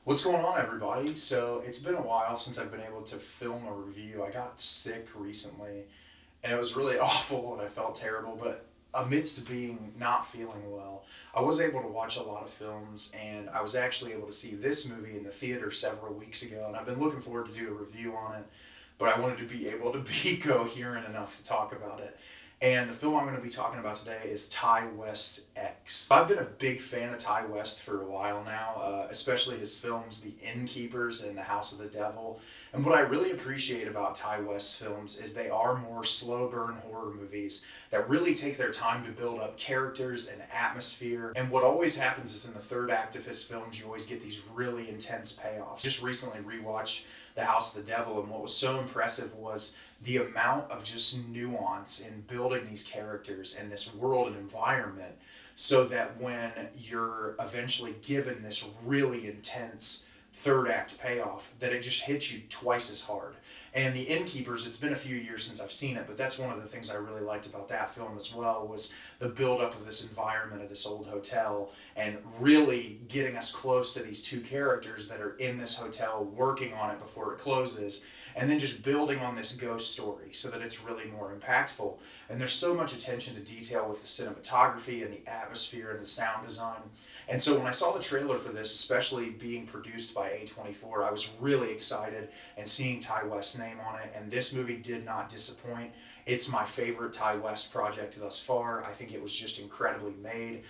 What's going on, everybody? So it's been a while since I've been able to film a review. I got sick recently, and it was really awful, and I felt terrible. But amidst being not feeling well, I was able to watch a lot of films, and I was actually able to see this movie in the theater several weeks ago, and I've been looking forward to do a review on it. But I wanted to be able to be coherent enough to talk about it. And the film I'm going to be talking about today is Ty West X. I've been a big fan of Ty West for a while now, especially his films The Innkeepers and The House of the Devil. And what I really appreciate about Ty West's films is they are more slow burn horror movies that really take their time to build up characters and atmosphere. And what always happens is in the third act of his films, you always get these really intense payoffs. Just recently rewatched The House of the Devil, and what was so impressive was the amount of just nuance in building these characters and this world and environment so that when you're eventually given this really intense third act payoff that it just hits you twice as hard. And The Innkeepers, it's been a few years since I've seen it, but that's one of the things I really liked about that film as well, was the buildup of this environment of this old hotel and really getting us close to these two characters that are in this hotel working on it before it closes, and then just building on this ghost story so that it's really more impactful. And there's so much attention to detail with the cinematography and the atmosphere and the sound design. And so when I saw the trailer for this, especially being produced by A24, I was really excited and seeing Ty West's name on it, and this movie did not disappoint. It's my favorite Ty West project thus far. I think it was just incredibly made,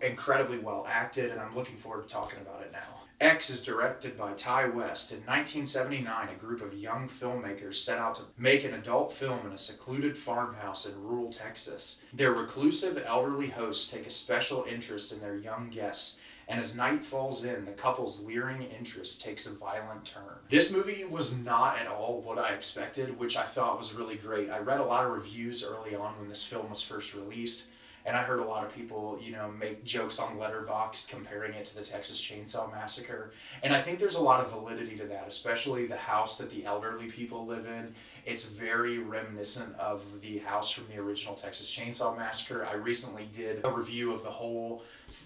incredibly well acted, and I'm looking forward to talking about it now. X is directed by Ty West. In 1979, a group of young filmmakers set out to make an adult film in a secluded farmhouse in rural Texas. Their reclusive elderly hosts take a special interest in their young guests, and as night falls in, the couple's leering interest takes a violent turn. This movie was not at all what I expected, which I thought was really great. I read a lot of reviews early on when this film was first released, and I heard a lot of people, make jokes on Letterboxd comparing it to the Texas Chain Saw Massacre. And I think there's a lot of validity to that, especially the house that the elderly people live in. It's very reminiscent of the house from the original Texas Chainsaw Massacre. I recently did a review of the whole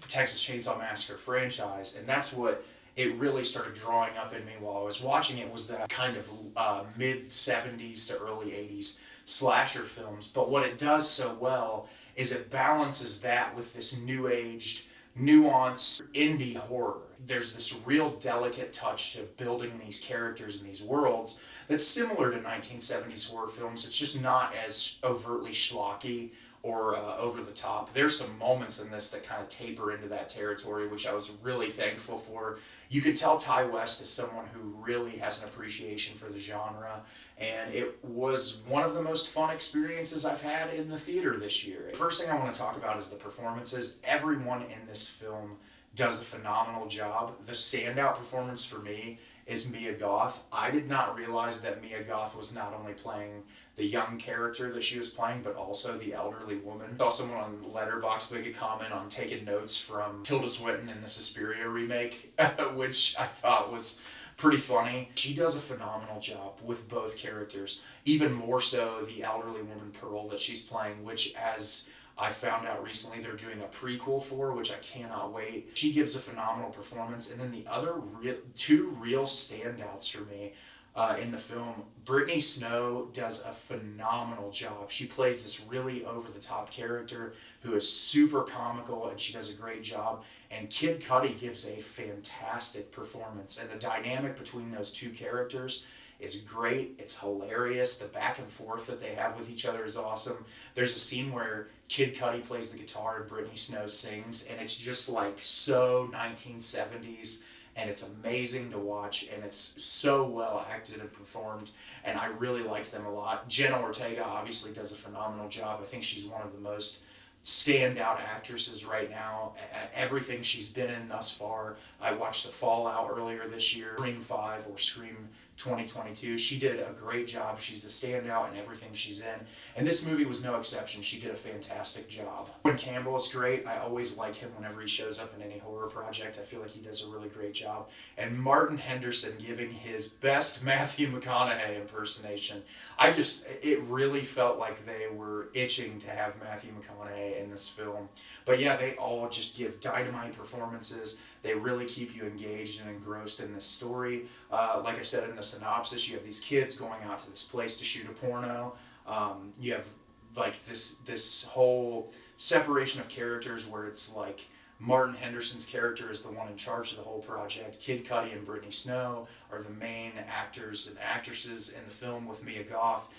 Texas Chainsaw Massacre franchise, and that's what it really started drawing up in me while I was watching it, was that kind of mid 70s to early 80s slasher films. But what it does so well is it balances that with this new aged, nuanced indie horror. There's this real delicate touch to building these characters and these worlds that's similar to 1970s horror films. It's just not as overtly schlocky or over the top. There's some moments in this that kind of taper into that territory, which I was really thankful for. You could tell Ty West is someone who really has an appreciation for the genre, and it was one of the most fun experiences I've had in the theater this year. First thing I want to talk about is the performances. Everyone in this film does a phenomenal job. The standout performance for me is Mia Goth. I did not realize that Mia Goth was not only playing the young character that she was playing, but also the elderly woman. I saw someone on Letterboxd make a comment on taking notes from Tilda Swinton in the Suspiria remake, which I thought was pretty funny. She does a phenomenal job with both characters, even more so the elderly woman Pearl that she's playing, which, as I found out recently, they're doing a prequel for, which I cannot wait. She gives a phenomenal performance. And then the other two real standouts for me in the film, Brittany Snow does a phenomenal job. She plays this really over-the-top character who is super comical, and she does a great job. And Kid Cudi gives a fantastic performance. And the dynamic between those two characters is great. It's hilarious. The back and forth that they have with each other is awesome. There's a scene where Kid Cudi plays the guitar and Brittany Snow sings, and it's just like so 1970s, and it's amazing to watch, and it's so well acted and performed, and I really liked them a lot. Jenna Ortega obviously does a phenomenal job. I think she's one of the most standout actresses right now at everything she's been in thus far. I watched The Fallout earlier this year, Scream 5 or Scream 2022. She did a great job. She's the standout in everything she's in. And this movie was no exception. She did a fantastic job. Owen Campbell is great. I always like him whenever he shows up in any horror project. I feel like he does a really great job. And Martin Henderson giving his best Matthew McConaughey impersonation. It really felt like they were itching to have Matthew McConaughey in this film. But yeah, they all just give dynamite performances. They really keep you engaged and engrossed in this story. Like I said in the synopsis, you have these kids going out to this place to shoot a porno. You have like this whole separation of characters where it's like Martin Henderson's character is the one in charge of the whole project. Kid Cudi and Brittany Snow are the main actors and actresses in the film with Mia Goth.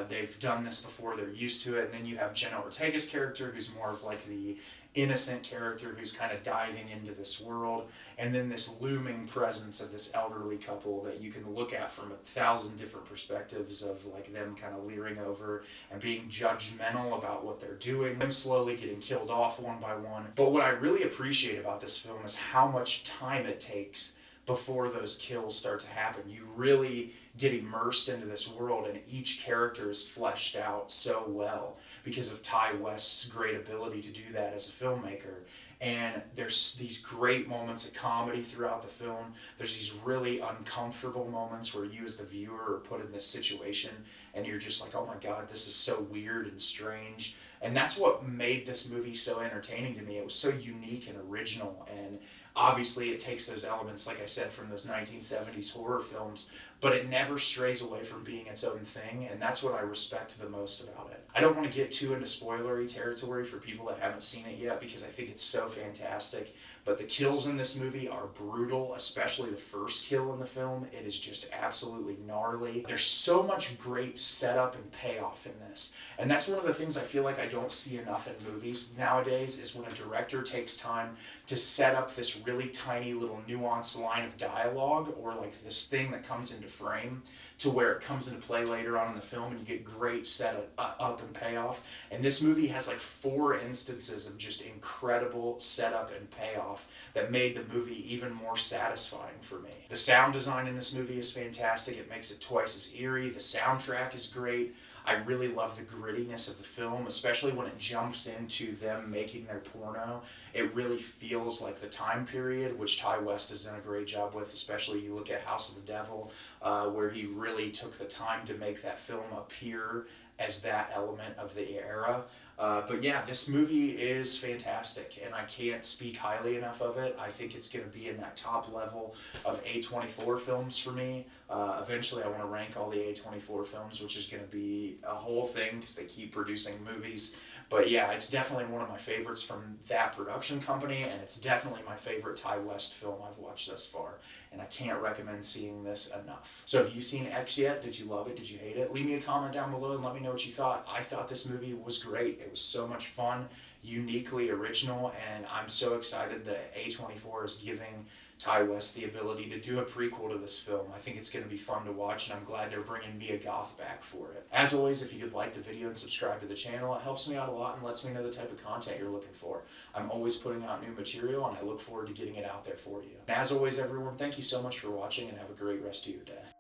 They've done this before, they're used to it. And then you have Jenna Ortega's character, who's more of like the innocent character who's kind of diving into this world. And then this looming presence of this elderly couple that you can look at from 1,000 different perspectives of like them kind of leering over and being judgmental about what they're doing, them slowly getting killed off one by one. But what I really appreciate about this film is how much time it takes before those kills start to happen. You really get immersed into this world, and each character is fleshed out so well because of Ty West's great ability to do that as a filmmaker. And there's these great moments of comedy throughout the film. There's these really uncomfortable moments where you as the viewer are put in this situation and you're just like, oh my God, this is so weird and strange. And that's what made this movie so entertaining to me. It was so unique and original, and obviously it takes those elements, like I said, from those 1970s horror films, but it never strays away from being its own thing, and that's what I respect the most about it. I don't want to get too into spoilery territory for people that haven't seen it yet because I think it's so fantastic, but the kills in this movie are brutal, especially the first kill in the film. It is just absolutely gnarly. There's so much great setup and payoff in this, and that's one of the things I feel like I don't see enough in movies nowadays is when a director takes time to set up this really tiny little nuanced line of dialogue or like this thing that comes into frame to where it comes into play later on in the film and you get great set up and payoff. And this movie has like 4 instances of just incredible setup and payoff that made the movie even more satisfying for me. The sound design in this movie is fantastic. It makes it twice as eerie. The soundtrack is great. I really love the grittiness of the film, especially when it jumps into them making their porno. It really feels like the time period, which Ty West has done a great job with, especially you look at House of the Devil, where he really took the time to make that film appear as that element of the era. But yeah, this movie is fantastic, and I can't speak highly enough of it. I think it's going to be in that top level of A24 films for me. Eventually, I want to rank all the A24 films, which is going to be a whole thing because they keep producing movies. But yeah, it's definitely one of my favorites from that production company, and it's definitely my favorite Ty West film I've watched thus far. And I can't recommend seeing this enough. So have you seen X yet? Did you love it? Did you hate it? Leave me a comment down below and let me know what you thought. I thought this movie was great. It was so much fun, uniquely original, and I'm so excited that A24 is giving Ty West the ability to do a prequel to this film. I think it's going to be fun to watch, and I'm glad they're bringing Mia Goth back for it. As always, if you could like the video and subscribe to the channel, it helps me out a lot and lets me know the type of content you're looking for. I'm always putting out new material, and I look forward to getting it out there for you. And as always, everyone, thank you so much for watching, and have a great rest of your day.